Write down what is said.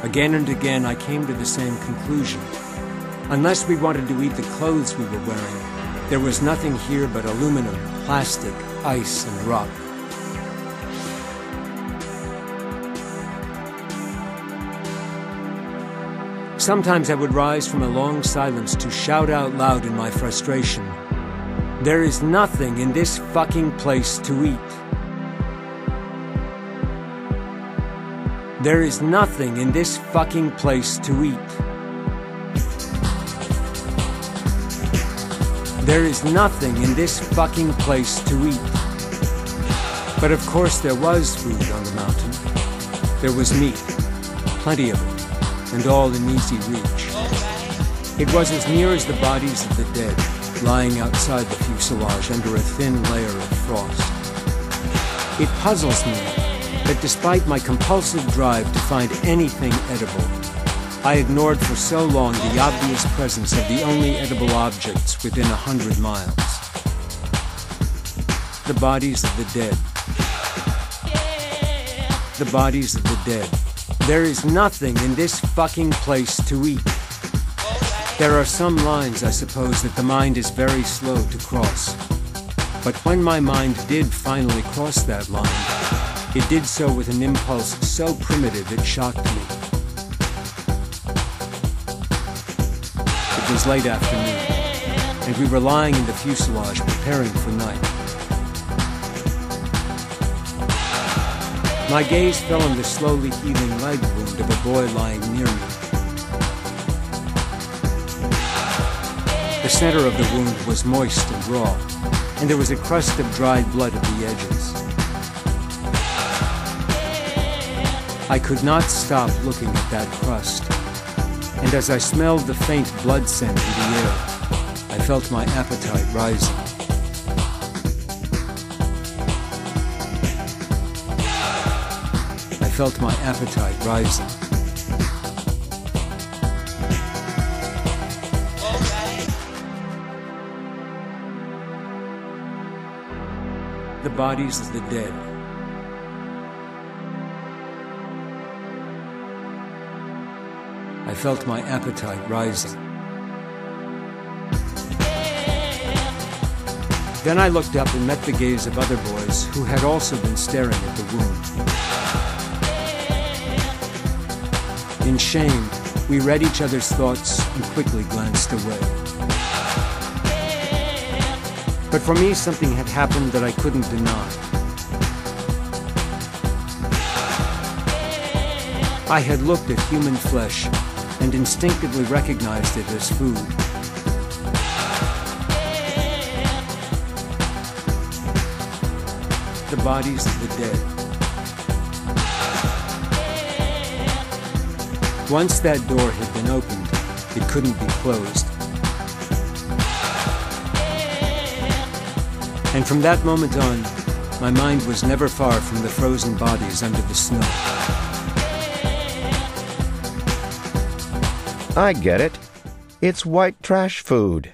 Again and again, I came to the same conclusion. Unless we wanted to eat the clothes we were wearing, there was nothing here but aluminum, plastic, ice, and rock. Sometimes I would rise from a long silence to shout out loud in my frustration, "There is nothing in this fucking place to eat. There is nothing in this fucking place to eat. There is nothing in this fucking place to eat." But of course there was food on the mountain. There was meat, plenty of it, and all in easy reach. It was as near as the bodies of the dead, lying outside the fuselage under a thin layer of frost. It puzzles me that despite my compulsive drive to find anything edible, I ignored for so long the obvious presence of the only edible objects within 100 miles. The bodies of the dead. The bodies of the dead. There is nothing in this fucking place to eat. There are some lines, I suppose, that the mind is very slow to cross. But when my mind did finally cross that line, it did so with an impulse so primitive it shocked me. It was late afternoon, and we were lying in the fuselage preparing for night. My gaze fell on the slowly healing leg wound of a boy lying near me. The center of the wound was moist and raw, and there was a crust of dried blood at the edges. I could not stop looking at that crust, and as I smelled the faint blood scent in the air, I felt my appetite rising. I felt my appetite rising. The bodies of the dead. I felt my appetite rising. Then I looked up and met the gaze of other boys who had also been staring at the wound. In shame, we read each other's thoughts and quickly glanced away. But for me, something had happened that I couldn't deny. I had looked at human flesh and instinctively recognized it as food. The bodies of the dead. Once that door had been opened, it couldn't be closed. And from that moment on, my mind was never far from the frozen bodies under the snow. I get it. It's white trash food.